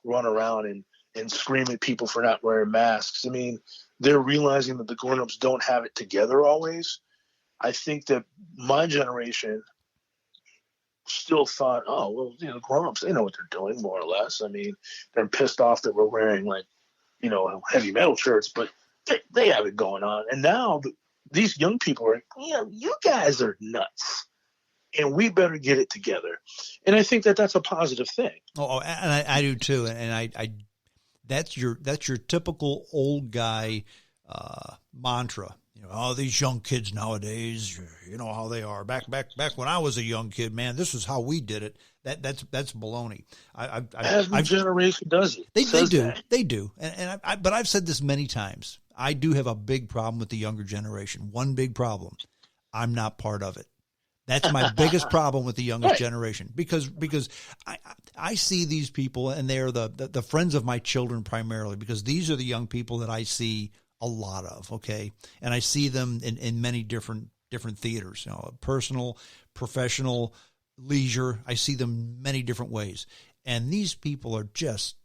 run around and scream at people for not wearing masks. I mean, they're realizing that the grown-ups don't have it together always. I think that my generation still thought, oh, well, grown-ups, they know what they're doing, more or less. I mean, they're pissed off that we're wearing, like, heavy metal shirts, but they have it going on. And now these young people are, you guys are nuts, and we better get it together. And I think that that's a positive thing. Oh, and I do too. And I that's your typical old guy mantra. These young kids nowadays, you know how they are. Back when I was a young kid, man, this is how we did it. That's baloney. Every generation does it. They do. But I've said this many times. I do have a big problem with the younger generation. One big problem. I'm not part of it. That's my biggest problem with the youngest generation, because I see these people, and they're the friends of my children primarily, because these are the young people that I see a lot of. Okay. And I see them in many different theaters, personal, professional, leisure. I see them many different ways. And these people are just,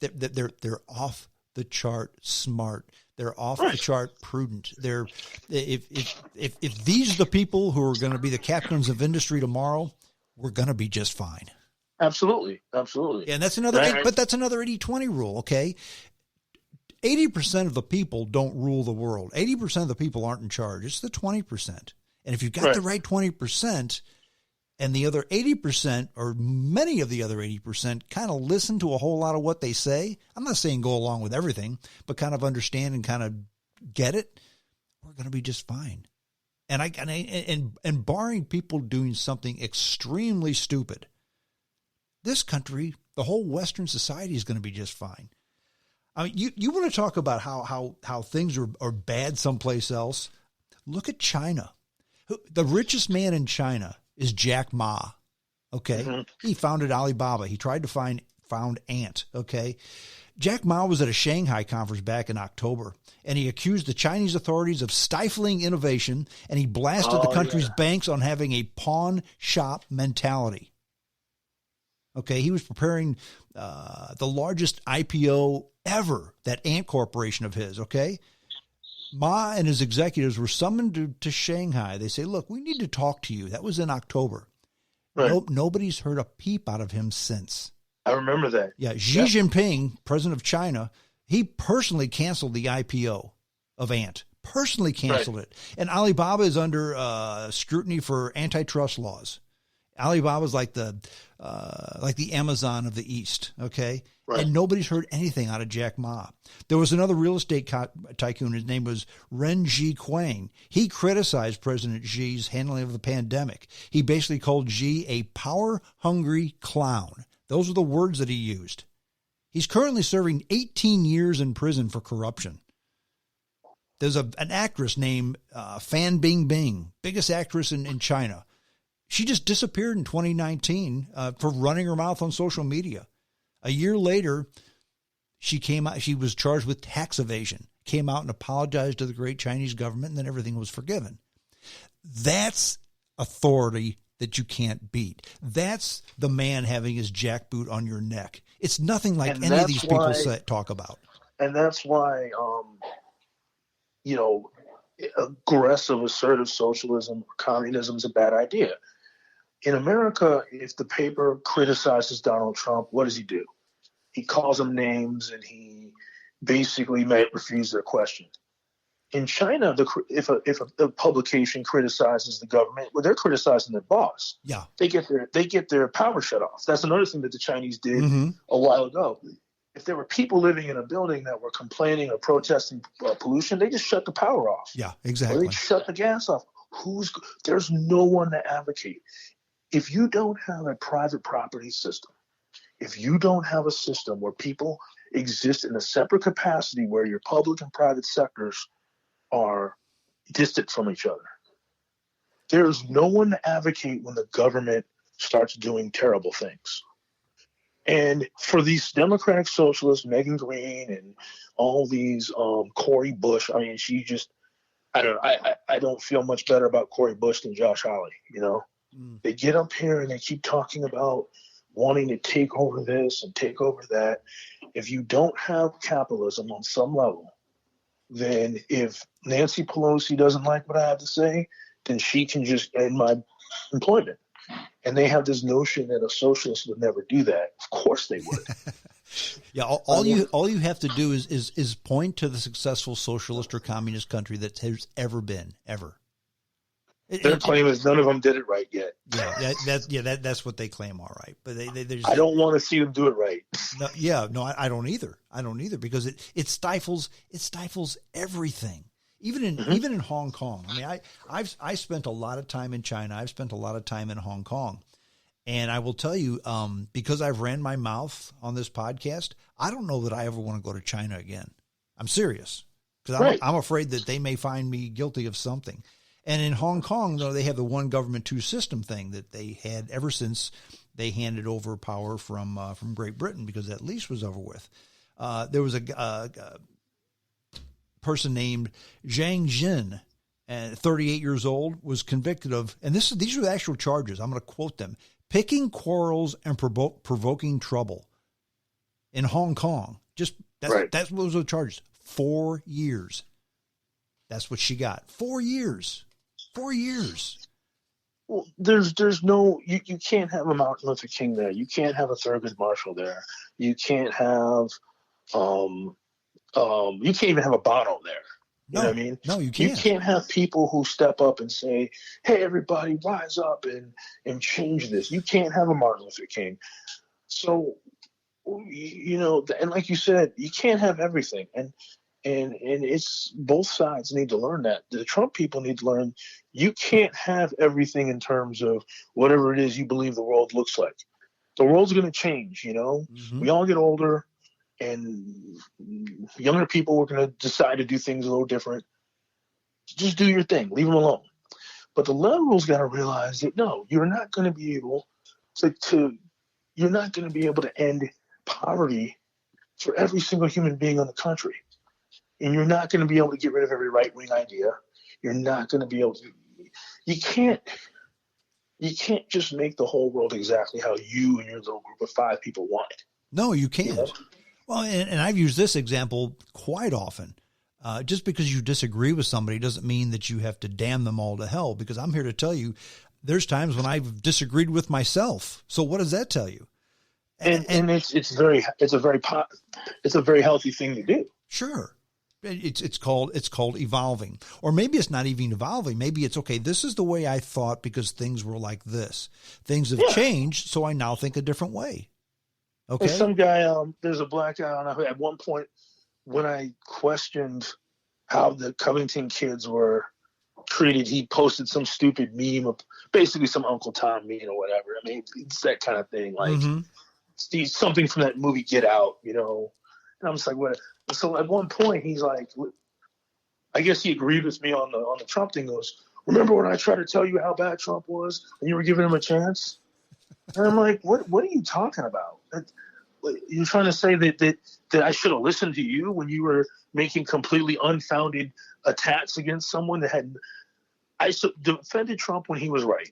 they're off the chart smart. They're off the chart prudent. If these are the people who are going to be the captains of industry tomorrow, we're going to be just fine. Absolutely. And that's another 80-20 rule. Okay. 80% of the people don't rule the world. 80% of the people aren't in charge. It's the 20%. And if you've got the right 20%, and the other 80%, or many of the other 80%, kind of listen to a whole lot of what they say, I'm not saying go along with everything, but kind of understand and kind of get it, we're going to be just fine. And barring people doing something extremely stupid, this country, the whole Western society, is going to be just fine. I mean, you want to talk about how things are bad someplace else? Look at China. The richest man in China is Jack Ma. Okay. Mm-hmm. He founded Alibaba. He tried to found Ant. Okay. Jack Ma was at a Shanghai conference back in October, and he accused the Chinese authorities of stifling innovation, and he blasted the country's banks on having a pawn shop mentality. Okay. He was preparing the largest IPO ever, that Ant Corporation of his. Okay. Ma and his executives were summoned to Shanghai. They say, look, we need to talk to you. That was in October. Right. Nobody's heard a peep out of him since. I remember that. Yeah. Xi Jinping, president of China, he personally canceled the IPO of Ant. Personally canceled it. And Alibaba is under scrutiny for antitrust laws. Alibaba's like the Amazon of the East. Okay. Right. And nobody's heard anything out of Jack Ma. There was another real estate tycoon. His name was Ren Zhiqiang. He criticized President Xi's handling of the pandemic. He basically called Xi a power-hungry clown. Those are the words that he used. He's currently serving 18 years in prison for corruption. There's an actress named Fan Bingbing, biggest actress in China. She just disappeared in 2019 for running her mouth on social media. A year later, she came out. She was charged with tax evasion, came out and apologized to the great Chinese government, and then everything was forgiven. That's authority that you can't beat. That's the man having his jackboot on your neck. It's nothing like any of these people talk about. And that's why, aggressive, assertive socialism or communism is a bad idea. In America, if the paper criticizes Donald Trump, what does he do? He calls them names, and he basically may refuse their questions. In China, if a publication criticizes the government, well, they're criticizing their boss. Yeah, they get their power shut off. That's another thing that the Chinese did a while ago. If there were people living in a building that were complaining or protesting pollution, they just shut the power off. Yeah, exactly. Or they shut the gas off. There's no one to advocate. If you don't have a private property system, if you don't have a system where people exist in a separate capacity, where your public and private sectors are distant from each other, there's no one to advocate when the government starts doing terrible things. And for these democratic socialists, Megan Green and all these Cori Bush, I mean, I don't feel much better about Cori Bush than Josh Hawley, They get up here and they keep talking about wanting to take over this and take over that. If you don't have capitalism on some level, then if Nancy Pelosi doesn't like what I have to say, then she can just end my employment. And they have this notion that a socialist would never do that. Of course they would. Yeah, all you have to do is point to the successful socialist or communist country that has ever been, ever. Their claim is none of them did it right yet. Yeah, that's what they claim. All right, but they just, I don't want to see them do it right. No, I don't either. I don't either, because it stifles everything. Even in Hong Kong. I mean, I spent a lot of time in China. I've spent a lot of time in Hong Kong. And I will tell you, because I've ran my mouth on this podcast, I don't know that I ever want to go to China again. I'm serious, because I'm afraid that they may find me guilty of something. And in Hong Kong, though, they have the one government, two system thing that they had ever since they handed over power from Great Britain, because that lease was over with. There was a person named Zhang Jin, 38 years old, was convicted of, and these are the actual charges. I'm going to quote them: picking quarrels and provoking trouble in Hong Kong. That's what was the charges. 4 years. That's what she got. 4 years. 4 years. Well, there's no, you can't have a Martin Luther King there. You can't have a Thurgood Marshall there. You can't have, you can't even have a Bono there. You know what I mean? No, you can't. You can't have people who step up and say, hey, everybody, rise up and change this. You can't have a Martin Luther King. So, and like you said, you can't have everything. And it's, both sides need to learn that. The Trump people need to learn you can't have everything in terms of whatever it is you believe the world looks like. The world's going to change, Mm-hmm. We all get older, and younger people are going to decide to do things a little different. Just do your thing. Leave them alone. But the liberals got to realize that, no, you're not going to be able you're not going to be able to end poverty for every single human being in the country. And you're not going to be able to get rid of every right-wing idea. You're not going to be able to. You can't just make the whole world exactly how you and your little group of 5 people want it. No, you can't. Well, and I've used this example quite often. Just because you disagree with somebody doesn't mean that you have to damn them all to hell, because I'm here to tell you there's times when I've disagreed with myself. So what does that tell you? And it's a very healthy thing to do. Sure. It's called evolving. Or maybe it's not even evolving. Maybe it's, okay, this is the way I thought because things were like this. Things have changed, so I now think a different way. Okay. There's some guy, there's a black guy, I don't know, at one point when I questioned how the Covington kids were treated, he posted some stupid meme of basically some Uncle Tom meme or whatever. I mean, it's that kind of thing. Like, it's something from that movie Get Out, And I'm just like, what? So at one point, he's like, I guess he agreed with me on the Trump thing. Goes, remember when I tried to tell you how bad Trump was and you were giving him a chance? And I'm like, what are you talking about? You're trying to say that I should have listened to you when you were making completely unfounded attacks against someone that had. I defended Trump when he was right.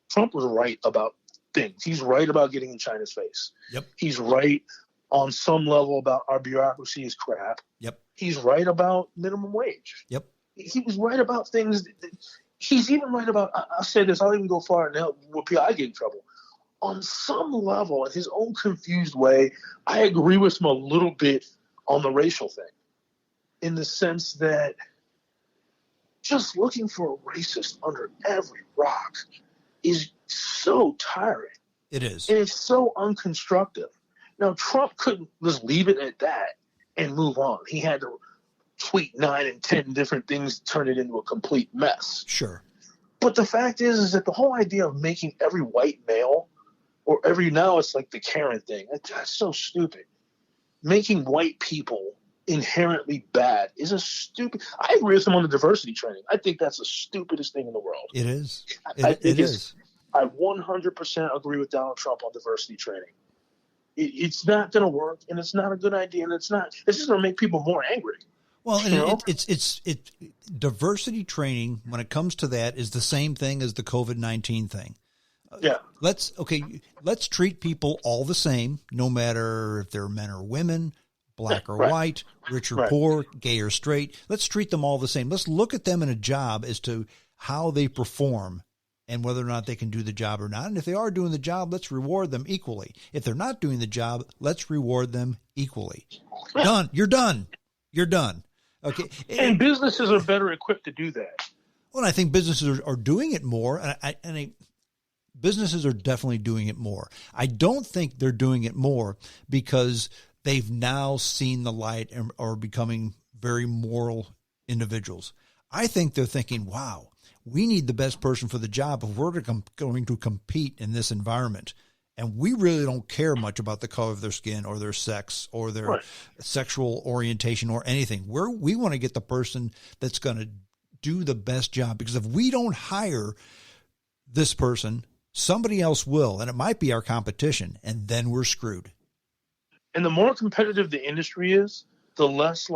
Trump was right about things. He's right about getting in China's face. Yep. He's right on some level about our bureaucracy is crap. Yep. He's right about minimum wage. Yep. He was right about things. He's even right about, I'll say this, I'll even go far and help I get in trouble. On some level, in his own confused way, I agree with him a little bit on the racial thing, in the sense that just looking for a racist under every rock is so tiring. It is. And it's so unconstructive. Now, Trump couldn't just leave it at that and move on. He had to tweet 9 and 10 different things to turn it into a complete mess. Sure. But the fact is that the whole idea of making every white male, or now it's like the Karen thing, that's so stupid. Making white people inherently bad is a stupid. I agree with him on the diversity training. I think that's the stupidest thing in the world. It is. It is. I 100% agree with Donald Trump on diversity training. It's not going to work, and it's not a good idea, and it's just going to make people more angry. Well, and it's diversity training, when it comes to that, is the same thing as the COVID-19 thing. Yeah. Let's treat people all the same, no matter if they're men or women, black or white, rich or poor, gay or straight. Let's treat them all the same. Let's look at them in a job as to how they perform and whether or not they can do the job or not. And if they are doing the job, let's reward them equally. If they're not doing the job, let's reward them equally. Yeah. Done. You're done. You're done. Okay. And businesses are better equipped to do that. Well, I think businesses are doing it more. Businesses are definitely doing it more. I don't think they're doing it more because they've now seen the light and are becoming very moral individuals. I think they're thinking, wow, we need the best person for the job if we're going to compete in this environment. And we really don't care much about the color of their skin or their sex or their sexual orientation or anything. We want to get the person that's going to do the best job, because if we don't hire this person, somebody else will, and it might be our competition, and then we're screwed. And the more competitive the industry is, the less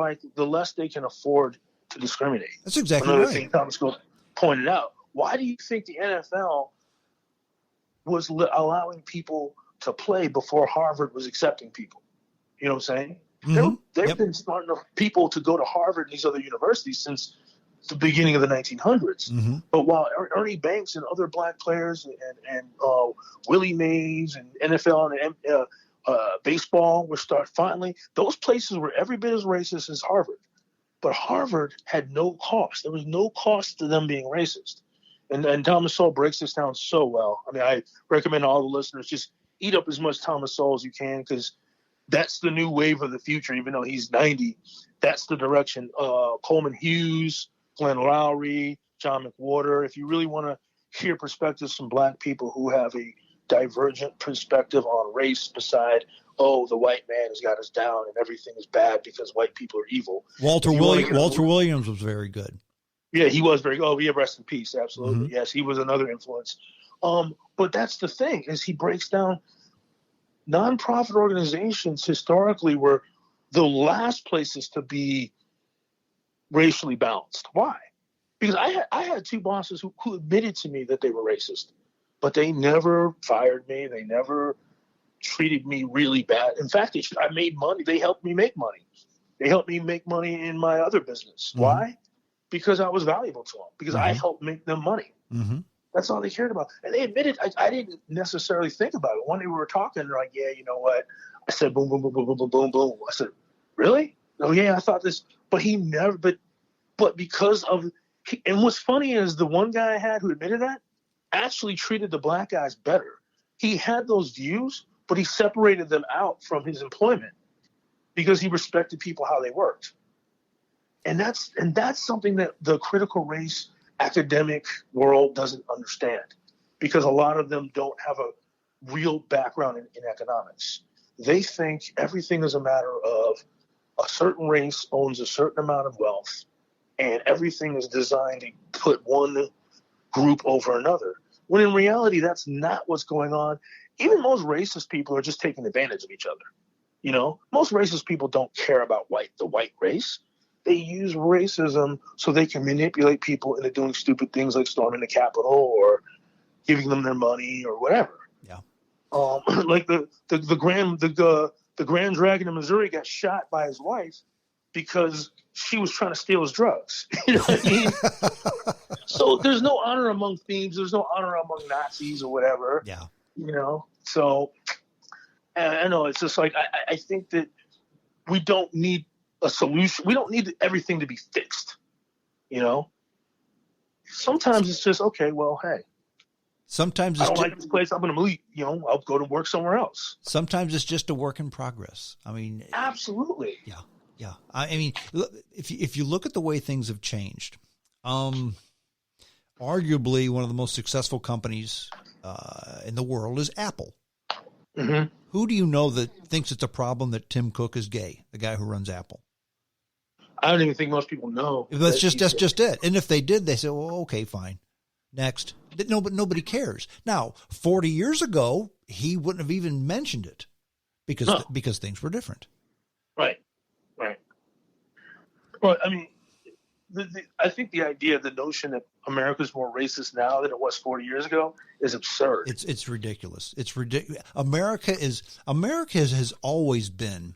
they can afford to discriminate. That's exactly Another right. thing Thomas Gold pointed out. Why do you think the NFL was allowing people to play before Harvard was accepting people? You know what I'm saying? Mm-hmm. They've been smart enough people to go to Harvard and these other universities since the beginning of the 1900s. Mm-hmm. But while Ernie Banks and other black players and Willie Mays and NFL and baseball were finally, those places were every bit as racist as Harvard. But Harvard had no cost. There was no cost to them being racist. And Thomas Sowell breaks this down so well. I mean, I recommend all the listeners just eat up as much Thomas Sowell as you can, because that's the new wave of the future. Even though he's 90, that's the direction. Coleman Hughes, Glenn Lowry, John McWhorter. If you really want to hear perspectives from black people who have a divergent perspective on race beside, the white man has got us down and everything is bad because white people are evil. Walter Williams was very good. Yeah, he was very good. Rest in peace. Absolutely. Mm-hmm. Yes, he was another influence. But that's the thing, is he breaks down nonprofit organizations historically were the last places to be racially balanced. Why? Because I had two bosses who admitted to me that they were racist, but they never fired me. They never treated me really bad. In fact, I made money. They helped me make money. They helped me make money in my other business. Mm-hmm. Why? Because I was valuable to them. Because I helped make them money. Mm-hmm. That's all they cared about. And they admitted, I didn't necessarily think about it. One day we were talking, they're like, yeah, you know what? I said, boom, boom, boom, boom, boom, boom, boom, boom. I said, really? Oh, yeah, I thought this. But he never, but because of, and what's funny is the one guy I had who admitted that actually treated the black guys better. He had those views, but he separated them out from his employment because he respected people how they worked. And that's something that the critical race academic world doesn't understand, because a lot of them don't have a real background in economics. They think everything is a matter of a certain race owns a certain amount of wealth, and everything is designed to put one group over another. When in reality, that's not what's going on. Even most racist people are just taking advantage of each other. You know, most racist people don't care about the white race. They use racism so they can manipulate people into doing stupid things like storming the Capitol or giving them their money or whatever. Yeah. Like the Grand Dragon in Missouri got shot by his wife because she was trying to steal his drugs. You know what I mean? So there's no honor among thieves. There's honor among Nazis or whatever. Yeah. You know. So I know it's just like I think that we don't need a solution. We don't need everything to be fixed. You know. Sometimes it's just okay. Well, hey. Sometimes I don't like this place. I'm going to leave. You know, I'll go to work somewhere else. Sometimes it's just a work in progress. I mean, absolutely. Yeah, yeah. I mean, if you look at the way things have changed, arguably one of the most successful companies in the world is Apple. Mm-hmm. Who do you know that thinks it's a problem that Tim Cook is gay? The guy who runs Apple. I don't even think most people know. That's just it. And if they did, they say, "Well, okay, fine, next." No, but nobody cares. Now, 40 years ago, he wouldn't have even mentioned it because things were different. Right. Well, I mean, I think the idea, the notion that America is more racist now than it was 40 years ago is absurd. It's ridiculous. It's ridiculous. America has always been